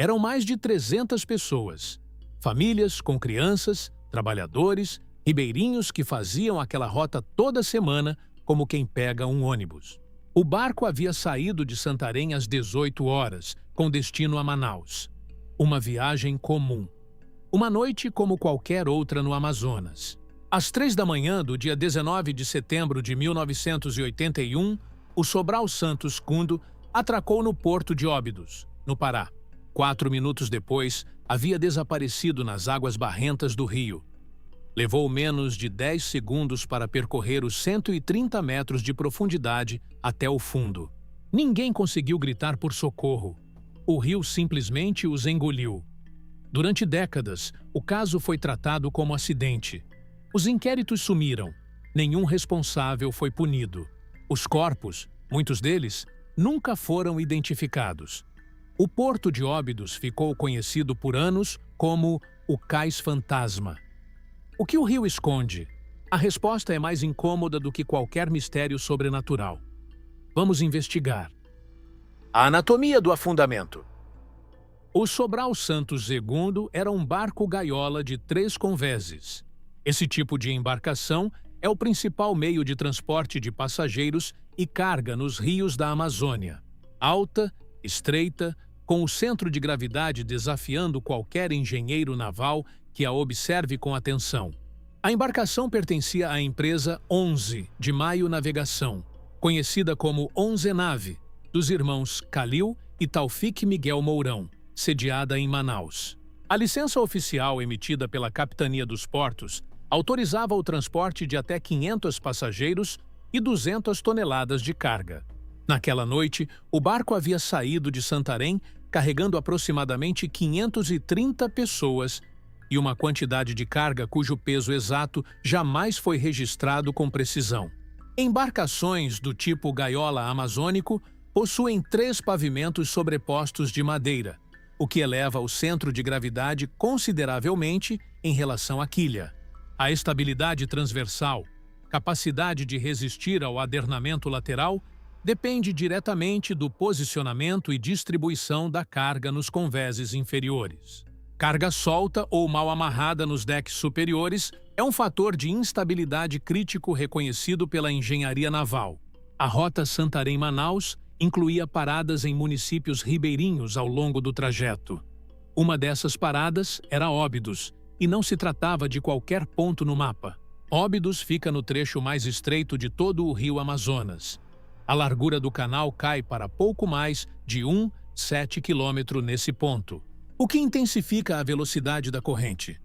Eram mais de 300 pessoas. Famílias com crianças, trabalhadores, ribeirinhos que faziam aquela rota toda semana como quem pega um ônibus. O barco havia saído de Santarém às 18 horas, com destino a Manaus. Uma viagem comum. Uma noite como qualquer outra no Amazonas. Às 3 da manhã do dia 19 de setembro de 1981, o Sobral Santos Kundo atracou no porto de Óbidos, no Pará. 4 minutos depois, havia desaparecido nas águas barrentas do rio. Levou menos de 10 segundos para percorrer os 130 metros de profundidade até o fundo. Ninguém conseguiu gritar por socorro. O rio simplesmente os engoliu. Durante décadas, o caso foi tratado como acidente. Os inquéritos sumiram. Nenhum responsável foi punido. Os corpos, muitos deles, nunca foram identificados. O porto de Óbidos ficou conhecido por anos como o Cais Fantasma. O que o rio esconde? A resposta é mais incômoda do que qualquer mistério sobrenatural. Vamos investigar. A anatomia do afundamento. O Sobral Santos II era um barco gaiola de 3 convéses. Esse tipo de embarcação é o principal meio de transporte de passageiros e carga nos rios da Amazônia. Alta, estreita, com o centro de gravidade desafiando qualquer engenheiro naval que a observe com atenção. A embarcação pertencia à empresa 11 de Maio Navegação, conhecida como Onzenave, dos irmãos Calil e Taufik Miguel Mourão, sediada em Manaus. A licença oficial emitida pela Capitania dos Portos autorizava o transporte de até 500 passageiros e 200 toneladas de carga. Naquela noite, o barco havia saído de Santarém carregando aproximadamente 530 pessoas e uma quantidade de carga cujo peso exato jamais foi registrado com precisão. Embarcações do tipo gaiola amazônico possuem 3 pavimentos sobrepostos de madeira, o que eleva o centro de gravidade consideravelmente em relação à quilha. A estabilidade transversal, capacidade de resistir ao adernamento lateral, depende diretamente do posicionamento e distribuição da carga nos convéses inferiores. Carga solta ou mal amarrada nos decks superiores é um fator de instabilidade crítico reconhecido pela engenharia naval. A rota Santarém-Manaus incluía paradas em municípios ribeirinhos ao longo do trajeto. Uma dessas paradas era Óbidos, e não se tratava de qualquer ponto no mapa. Óbidos fica no trecho mais estreito de todo o rio Amazonas. A largura do canal cai para pouco mais de 1,7 km nesse ponto, o que intensifica a velocidade da corrente.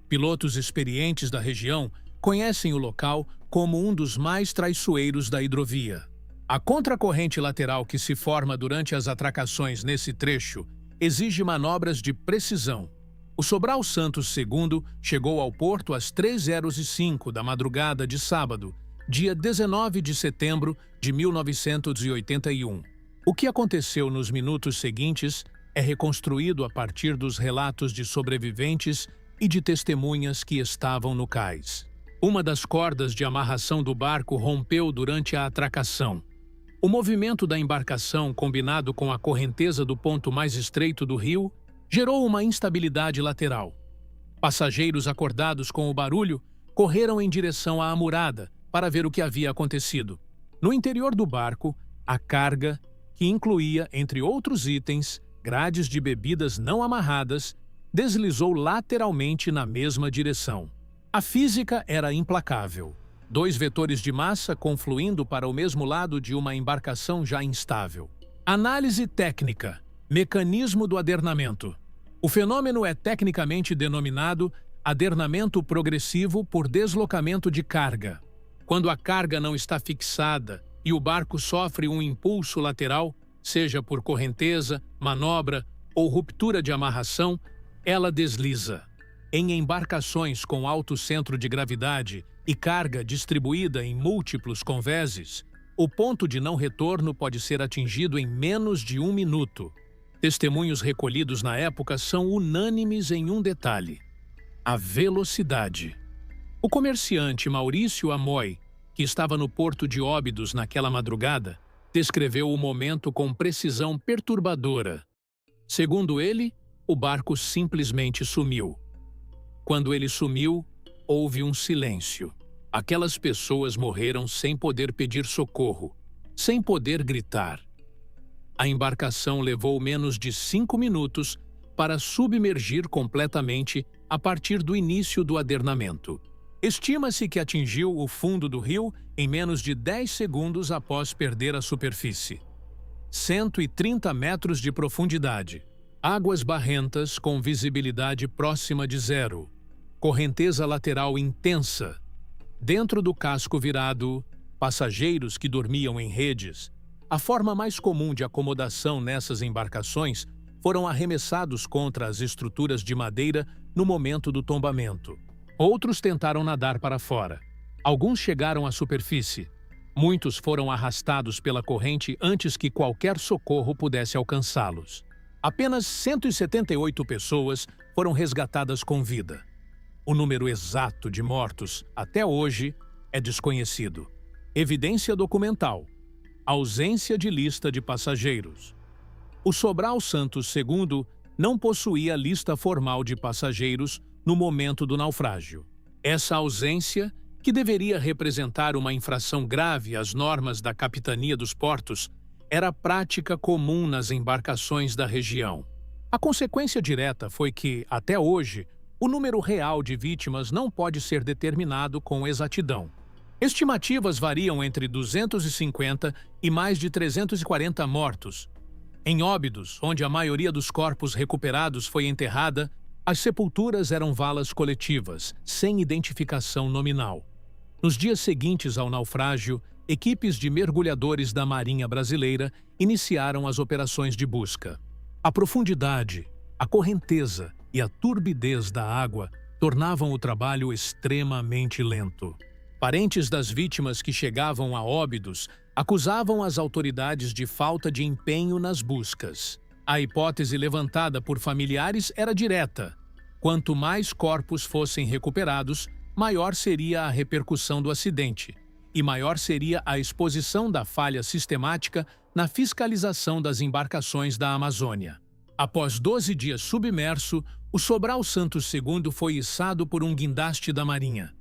Pilotos experientes da região conhecem o local como um dos mais traiçoeiros da hidrovia. A contracorrente lateral que se forma durante as atracações nesse trecho exige manobras de precisão. O Sobral Santos II chegou ao porto às 3h05 da madrugada de sábado, dia 19 de setembro de 1981. O que aconteceu nos minutos seguintes é reconstruído a partir dos relatos de sobreviventes e de testemunhas que estavam no cais. Uma das cordas de amarração do barco rompeu durante a atracação. O movimento da embarcação, combinado com a correnteza do ponto mais estreito do rio, gerou uma instabilidade lateral. Passageiros acordados com o barulho correram em direção à amurada para ver o que havia acontecido. No interior do barco, a carga, que incluía, entre outros itens, grades de bebidas não amarradas, deslizou lateralmente na mesma direção. A física era implacável. 2 vetores de massa confluindo para o mesmo lado de uma embarcação já instável. Análise técnica. Mecanismo do adernamento. O fenômeno é tecnicamente denominado adernamento progressivo por deslocamento de carga. Quando a carga não está fixada e o barco sofre um impulso lateral, seja por correnteza, manobra ou ruptura de amarração, ela desliza. Em embarcações com alto centro de gravidade e carga distribuída em múltiplos convéses, o ponto de não retorno pode ser atingido em menos de 1 minuto. Testemunhos recolhidos na época são unânimes em um detalhe: a velocidade. O comerciante Maurício Amoy, que estava no porto de Óbidos naquela madrugada, descreveu o momento com precisão perturbadora. Segundo ele, o barco simplesmente sumiu. Quando ele sumiu, houve um silêncio. Aquelas pessoas morreram sem poder pedir socorro, sem poder gritar. A embarcação levou menos de 5 minutos para submergir completamente a partir do início do adernamento. Estima-se que atingiu o fundo do rio em menos de 10 segundos após perder a superfície. 130 metros de profundidade, águas barrentas com visibilidade próxima de zero, correnteza lateral intensa. Dentro do casco virado, passageiros que dormiam em redes. A forma mais comum de acomodação nessas embarcações foram arremessados contra as estruturas de madeira no momento do tombamento. Outros tentaram nadar para fora. Alguns chegaram à superfície. Muitos foram arrastados pela corrente antes que qualquer socorro pudesse alcançá-los. Apenas 178 pessoas foram resgatadas com vida. O número exato de mortos, até hoje, é desconhecido. Evidência documental: ausência de lista de passageiros. O Sobral Santos II não possuía lista formal de passageiros no momento do naufrágio. Essa ausência, que deveria representar uma infração grave às normas da Capitania dos Portos, era prática comum nas embarcações da região. A consequência direta foi que, até hoje, o número real de vítimas não pode ser determinado com exatidão. Estimativas variam entre 250 e mais de 340 mortos. Em Óbidos, onde a maioria dos corpos recuperados foi enterrada, as sepulturas eram valas coletivas, sem identificação nominal. Nos dias seguintes ao naufrágio, equipes de mergulhadores da Marinha Brasileira iniciaram as operações de busca. A profundidade, a correnteza e a turbidez da água tornavam o trabalho extremamente lento. Parentes das vítimas que chegavam a Óbidos acusavam as autoridades de falta de empenho nas buscas. A hipótese levantada por familiares era direta: quanto mais corpos fossem recuperados, maior seria a repercussão do acidente e maior seria a exposição da falha sistemática na fiscalização das embarcações da Amazônia. Após 12 dias submerso, o Sobral Santos II foi içado por um guindaste da Marinha.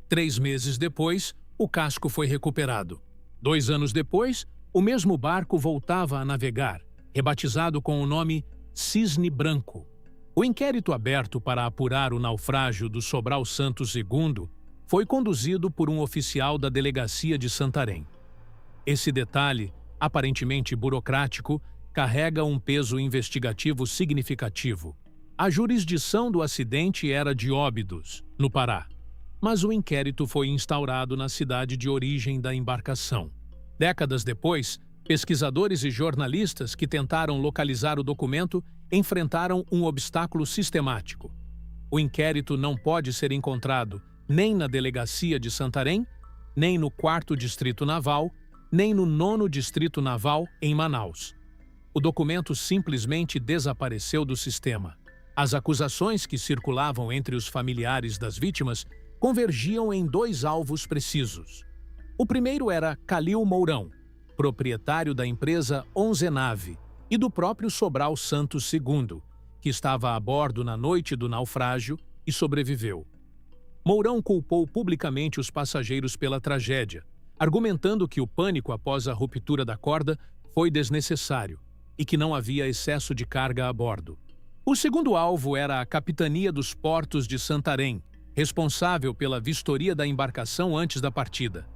3 meses depois, o casco foi recuperado. 2 anos depois, o mesmo barco voltava a navegar, rebatizado com o nome Cisne Branco. O inquérito aberto para apurar o naufrágio do Sobral Santos II foi conduzido por um oficial da Delegacia de Santarém. Esse detalhe, aparentemente burocrático, carrega um peso investigativo significativo. A jurisdição do acidente era de Óbidos, no Pará, mas o inquérito foi instaurado na cidade de origem da embarcação. Décadas depois, pesquisadores e jornalistas que tentaram localizar o documento enfrentaram um obstáculo sistemático. O inquérito não pode ser encontrado nem na Delegacia de Santarém, nem no 4º Distrito Naval, nem no 9º Distrito Naval, em Manaus. O documento simplesmente desapareceu do sistema. As acusações que circulavam entre os familiares das vítimas convergiam em 2 alvos precisos. O primeiro era Calil Mourão, proprietário da empresa Onzenave e do próprio Sobral Santos II, que estava a bordo na noite do naufrágio e sobreviveu. Mourão culpou publicamente os passageiros pela tragédia, argumentando que o pânico após a ruptura da corda foi desnecessário e que não havia excesso de carga a bordo. O segundo alvo era a Capitania dos Portos de Santarém, responsável pela vistoria da embarcação antes da partida.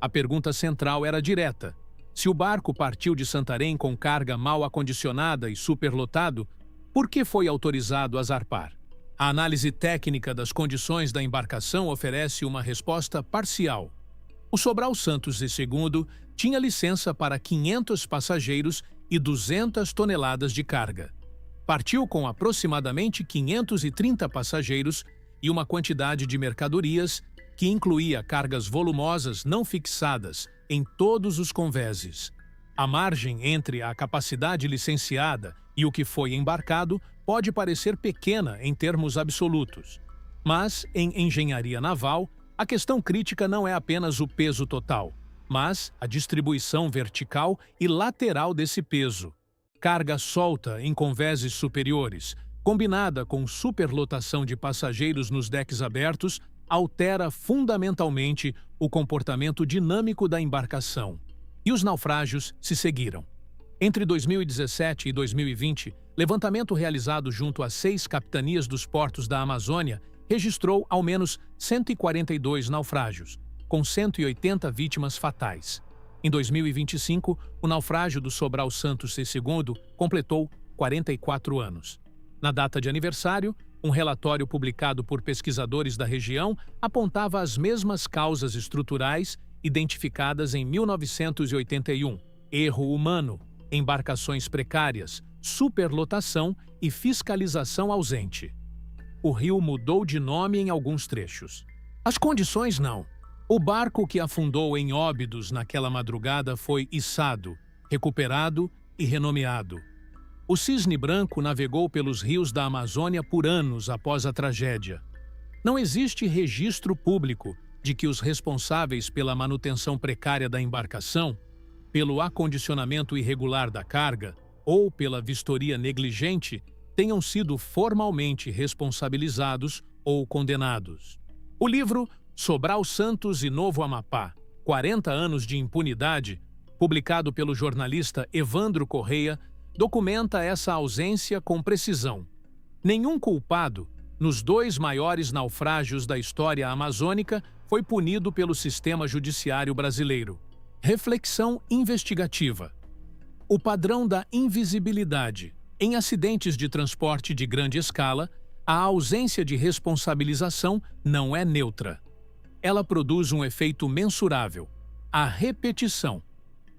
A pergunta central era direta: se o barco partiu de Santarém com carga mal acondicionada e superlotado, por que foi autorizado a zarpar? A análise técnica das condições da embarcação oferece uma resposta parcial. O Sobral Santos II tinha licença para 500 passageiros e 200 toneladas de carga. Partiu com aproximadamente 530 passageiros e uma quantidade de mercadorias que incluía cargas volumosas não fixadas em todos os convéses. A margem entre a capacidade licenciada e o que foi embarcado pode parecer pequena em termos absolutos. Mas, em engenharia naval, a questão crítica não é apenas o peso total, mas a distribuição vertical e lateral desse peso. Carga solta em convéses superiores, combinada com superlotação de passageiros nos decks abertos, altera fundamentalmente o comportamento dinâmico da embarcação. E os naufrágios se seguiram. Entre 2017 e 2020, levantamento realizado junto a 6 capitanias dos portos da Amazônia registrou ao menos 142 naufrágios, com 180 vítimas fatais. Em 2025, o naufrágio do Sobral Santos II completou 44 anos. Na data de aniversário, um relatório publicado por pesquisadores da região apontava as mesmas causas estruturais identificadas em 1981: erro humano, embarcações precárias, superlotação e fiscalização ausente. O rio mudou de nome em alguns trechos. As condições não. O barco que afundou em Óbidos naquela madrugada foi içado, recuperado e renomeado. O Cisne Branco navegou pelos rios da Amazônia por anos após a tragédia. Não existe registro público de que os responsáveis pela manutenção precária da embarcação, pelo acondicionamento irregular da carga ou pela vistoria negligente tenham sido formalmente responsabilizados ou condenados. O livro Sobral Santos e Novo Amapá, 40 anos de impunidade, publicado pelo jornalista Evandro Correia, documenta essa ausência com precisão. Nenhum culpado, nos 2 maiores naufrágios da história amazônica, foi punido pelo sistema judiciário brasileiro. Reflexão investigativa. O padrão da invisibilidade. Em acidentes de transporte de grande escala, a ausência de responsabilização não é neutra. Ela produz um efeito mensurável: a repetição.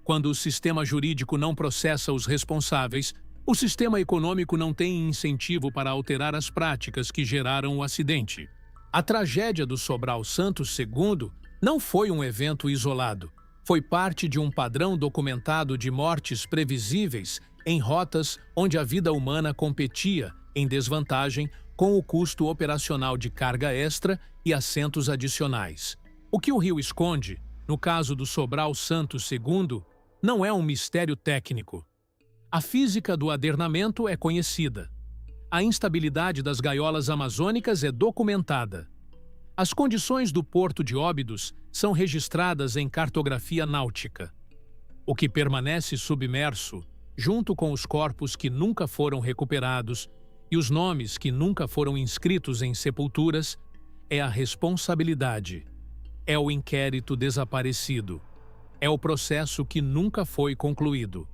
Quando o sistema jurídico não processa os responsáveis, o sistema econômico não tem incentivo para alterar as práticas que geraram o acidente. A tragédia do Sobral Santos II não foi um evento isolado. Foi parte de um padrão documentado de mortes previsíveis em rotas onde a vida humana competia, em desvantagem, com o custo operacional de carga extra e assentos adicionais. O que o rio esconde, no caso do Sobral Santos II, não é um mistério técnico. A física do adernamento é conhecida. A instabilidade das gaiolas amazônicas é documentada. As condições do porto de Óbidos são registradas em cartografia náutica. O que permanece submerso, junto com os corpos que nunca foram recuperados e os nomes que nunca foram inscritos em sepulturas, é a responsabilidade. É o inquérito desaparecido. É o processo que nunca foi concluído.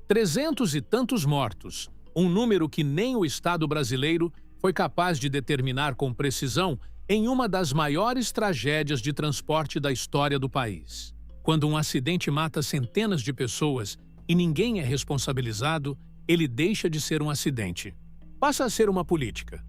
300 e tantos mortos, um número que nem o Estado brasileiro foi capaz de determinar com precisão em uma das maiores tragédias de transporte da história do país. Quando um acidente mata centenas de pessoas e ninguém é responsabilizado, ele deixa de ser um acidente. Passa a ser uma política.